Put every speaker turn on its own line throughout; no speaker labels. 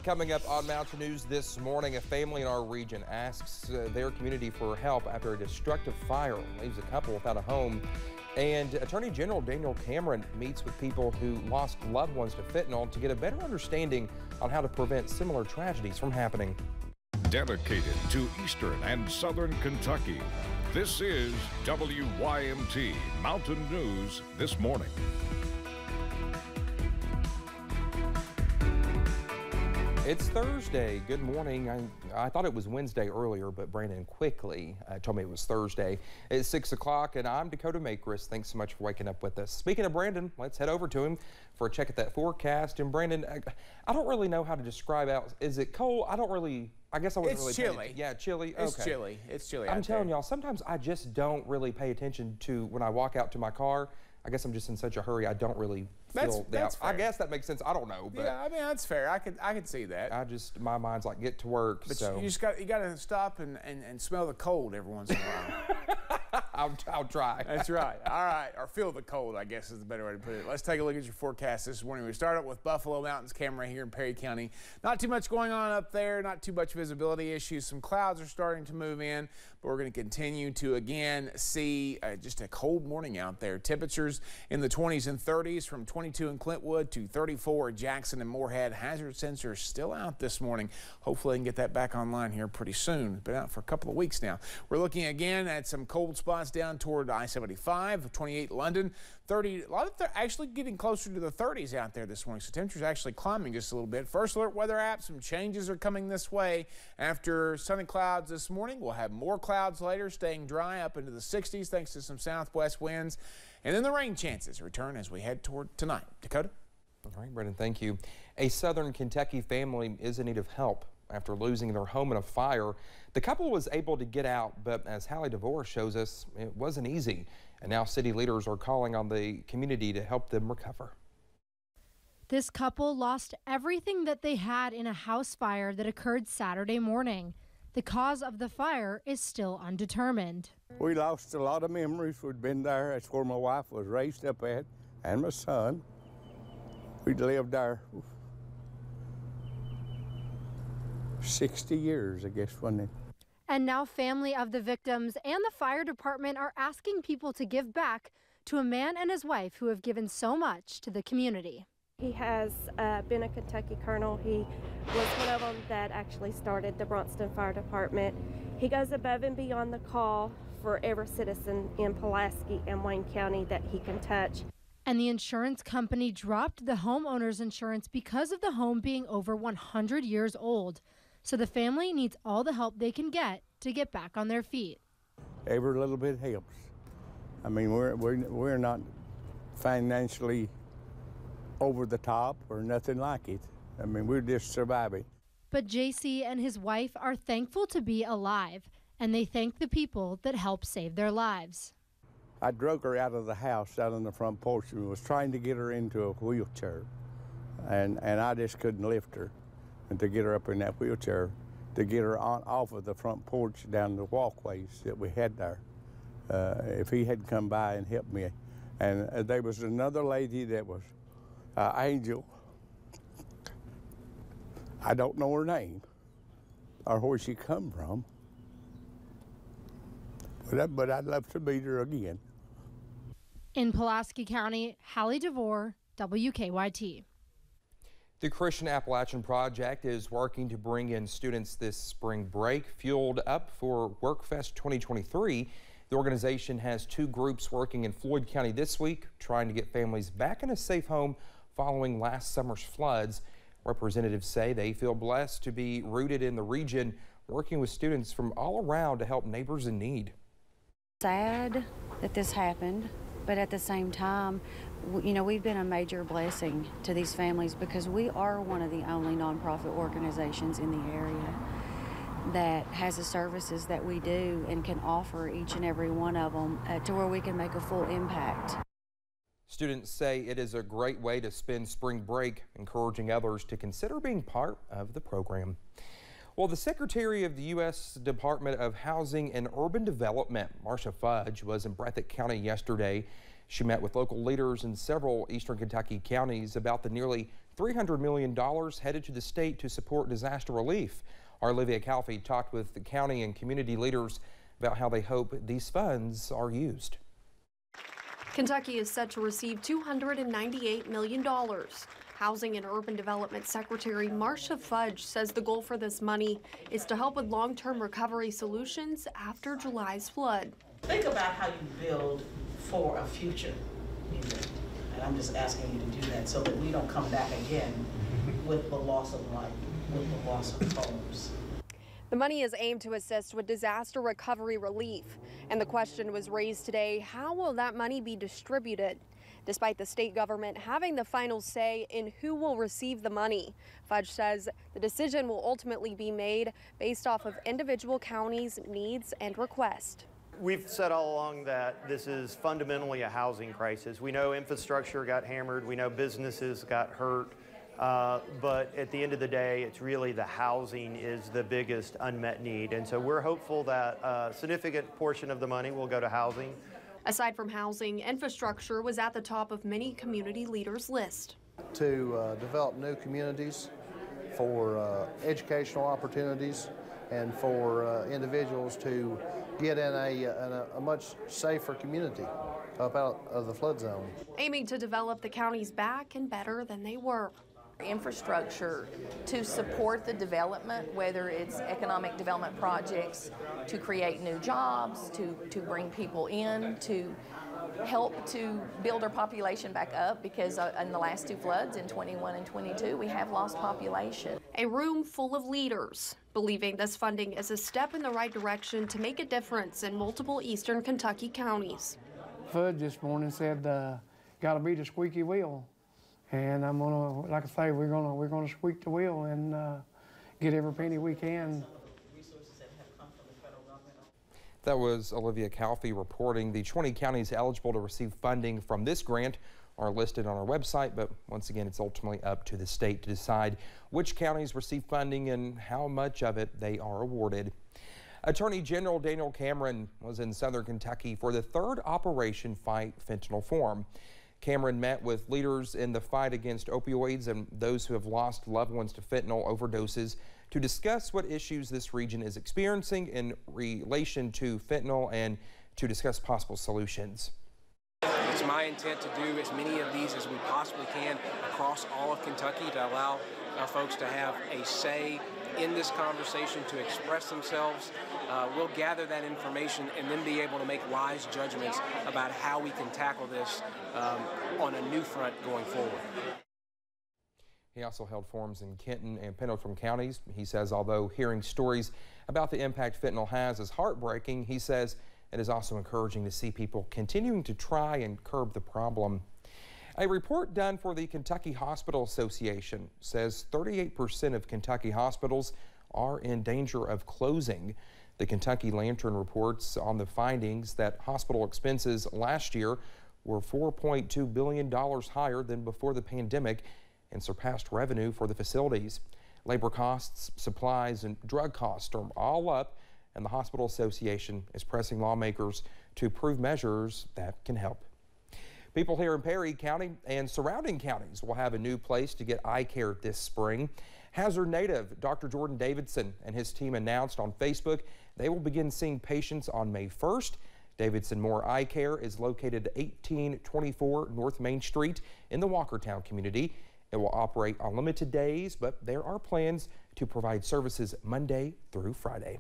Coming up on Mountain News this morning, a family in our region asks their community for help after a destructive fire leaves a couple without a home. And Attorney General Daniel Cameron meets with people who lost loved ones to fentanyl to get a better understanding on how to prevent similar tragedies from happening.
Dedicated to Eastern and Southern Kentucky, this is WYMT Mountain News this morning.
It's Thursday. Good morning. I thought it was Wednesday earlier, but Brandon quickly told me it was Thursday. It's 6 o'clock, and I'm Dakota Makris. Thanks so much for waking up with us. Speaking of Brandon, let's head over to him for a check at that forecast. And Brandon, I don't really know how to describe out. Is it cold? I guess I wasn't really.
It's chilly.
Yeah, chilly.
It's chilly. It's chilly.
I'm telling y'all, sometimes I just don't really pay attention to when I walk out to my car. I guess I'm just in such a hurry. I don't really feel that. I guess that makes sense. I don't know, but
yeah, I mean that's fair. I could see that.
My mind's like get to work.
But
so
you got to stop and smell the cold every once in a while.
I'll try.
That's right. All right, or feel the cold, I guess is the better way to put it. Let's take a look at your forecast this morning. We start out with Buffalo Mountains camera here in Perry County. Not too much going on up there. Not too much visibility issues. Some clouds are starting to move in, but we're going to continue to again see just a cold morning out there. Temperatures in the 20s and 30s from 22 in Clintwood to 34 at Jackson and Moorhead. Hazard sensors still out this morning. Hopefully, I can get that back online here pretty soon. Been out for a couple of weeks now. We're looking again at some cold spots down toward I-75, 28 London, 30. A lot of actually getting closer to the 30s out there this morning. So temperatures actually climbing just a little bit. First alert weather app. Some changes are coming this way. After sunny clouds this morning, we'll have more clouds later, staying dry up into the 60s thanks to some southwest winds. And then the rain chances return as we head toward tonight. Dakota?
All right, Brendan, thank you. A Southern Kentucky family is in need of help after losing their home in a fire. The couple was able to get out, but as Hallie DeVore shows us, it wasn't easy. And now city leaders are calling on the community to help them recover.
This couple lost everything that they had in a house fire that occurred Saturday morning. The cause of the fire is still undetermined.
We lost a lot of memories. We'd been there. That's where my wife was raised up at, and my son. We'd lived there 60 years, I guess, wasn't it?
And now family of the victims and the fire department are asking people to give back to a man and his wife who have given so much to the community.
He has been a Kentucky colonel. He was one of them that actually started the Bronson Fire Department. He goes above and beyond the call for every citizen in Pulaski and Wayne County that he can touch.
And the insurance company dropped the homeowner's insurance because of the home being over 100 years old. So the family needs all the help they can get to get back on their feet.
Every little bit helps. I mean, we're not financially over the top or nothing like it. I mean, we're just surviving.
But JC and his wife are thankful to be alive, and they thank the people that helped save their lives.
I drug her out of the house out on the front porch and was trying to get her into a wheelchair. And I just couldn't lift her. And to get her up in that wheelchair, to get her off of the front porch down the walkways that we had there. If he had come by and helped me. And there was another lady that was Angel. I don't know her name or where she come from. But I'd love to meet her again.
In Pulaski County, Hallie DeVore, WKYT.
The Christian Appalachian Project is working to bring in students this spring break. Fueled up for WorkFest 2023, the organization has two groups working in Floyd County this week, trying to get families back in a safe home following last summer's floods. Representatives say they feel blessed to be rooted in the region, working with students from all around to help neighbors in need.
Sad that this happened, but at the same time, you know, we've been a major blessing to these families because we are one of the only nonprofit organizations in the area that has the services that we do and can offer each and every one of them to where we can make a full impact.
Students say it is a great way to spend spring break, encouraging others to consider being part of the program. Well, the Secretary of the U.S. Department of Housing and Urban Development, Marcia Fudge, was in Breathitt County yesterday She met with local leaders in several eastern Kentucky counties about the nearly $300 million headed to the state to support disaster relief. Our Olivia Calfee talked with the county and community leaders about how they hope these funds are used.
Kentucky is set to receive $298 million. Housing and Urban Development Secretary Marcia Fudge says the goal for this money is to help with long-term recovery solutions after July's flood.
Think about how you build for a future, and I'm just asking you to do that so that we don't come back again with the loss of life, with the loss of homes.
The money is aimed to assist with disaster recovery relief, and the question was raised today, how will that money be distributed? Despite the state government having the final say in who will receive the money, Fudge says the decision will ultimately be made based off of individual counties' needs and requests.
We've said all along that this is fundamentally a housing crisis. We know infrastructure got hammered, we know businesses got hurt, but at the end of the day, it's really the housing is the biggest unmet need. And so we're hopeful that a significant portion of the money will go to housing.
Aside from housing, infrastructure was at the top of many community leaders' list.
To develop new communities for educational opportunities and for individuals to get in a much safer community up out of the flood zone.
Aiming to develop the counties back and better than they were.
Infrastructure to support the development, whether it's economic development projects, to create new jobs, to bring people in, to help to build our population back up, because in the last two floods in 21 and 22 we have lost population.
A room full of leaders believing this funding is a step in the right direction to make a difference in multiple eastern Kentucky counties.
Fudge this morning said, "Got to be the squeaky wheel," and I'm gonna, like I say, we're gonna squeak the wheel and get every penny we can.
That was Olivia Calfee reporting. The 20 counties eligible to receive funding from this grant are listed on our website, but once again, it's ultimately up to the state to decide which counties receive funding and how much of it they are awarded. Attorney General Daniel Cameron was in Southern Kentucky for the third Operation Fight Fentanyl Forum. Cameron met with leaders in the fight against opioids and those who have lost loved ones to fentanyl overdoses to discuss what issues this region is experiencing in relation to fentanyl and to discuss possible solutions.
It's my intent to do as many of these as we possibly can across all of Kentucky to allow our folks to have a say in this conversation, to express themselves. We'll gather that information and then be able to make wise judgments about how we can tackle this on a new front going forward.
He also held forums in Kenton and Pendleton counties. He says although hearing stories about the impact fentanyl has is heartbreaking, he says it is also encouraging to see people continuing to try and curb the problem. A report done for the Kentucky Hospital Association says 38% of Kentucky hospitals are in danger of closing. The Kentucky Lantern reports on the findings that hospital expenses last year were $4.2 billion higher than before the pandemic and surpassed revenue for the facilities. Labor costs, supplies, and drug costs are all up, and the Hospital Association is pressing lawmakers to approve measures that can help. People here in Perry County and surrounding counties will have a new place to get eye care this spring. Hazard native Dr. Jordan Davidson and his team announced on Facebook they will begin seeing patients on May 1st. Davidson Moore Eye Care is located at 1824 North Main Street in the Walkertown community. It will operate on limited days, but there are plans to provide services Monday through Friday.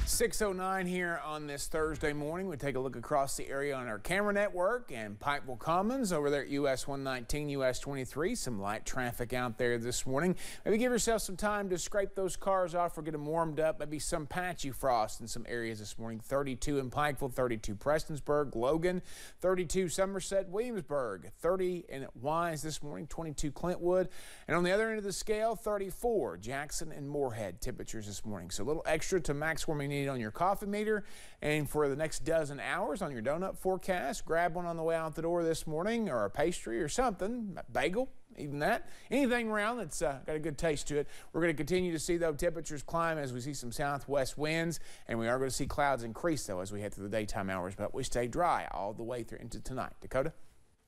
6:09 here on this Thursday morning. We take a look across the area on our camera network and Pikeville Commons over there at US 119, US 23. Some light traffic out there this morning. Maybe give yourself some time to scrape those cars off or get them warmed up. Maybe some patchy frost in some areas this morning. 32 in Pikeville, 32 Prestonsburg, Logan, 32 Somerset, Williamsburg, 30 in Wise this morning, 22 Clintwood. And on the other end of the scale, 34 Jackson and Moorhead temperatures this morning. So a little extra to max warming need on your coffee meter. And for the next dozen hours on your donut forecast, grab one on the way out the door this morning, or a pastry or something, a bagel, even that. Anything around that's got a good taste to it. We're going to continue to see, though, temperatures climb as we see some southwest winds, and we are going to see clouds increase, though, as we head through the daytime hours, but we stay dry all the way through into tonight. Dakota?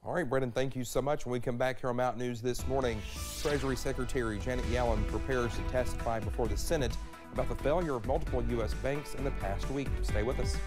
All right, Brendan, thank you so much. When we come back here on Mountain News this morning, Treasury Secretary Janet Yellen prepares to testify before the Senate about the failure of multiple U.S. banks in the past week. Stay with us.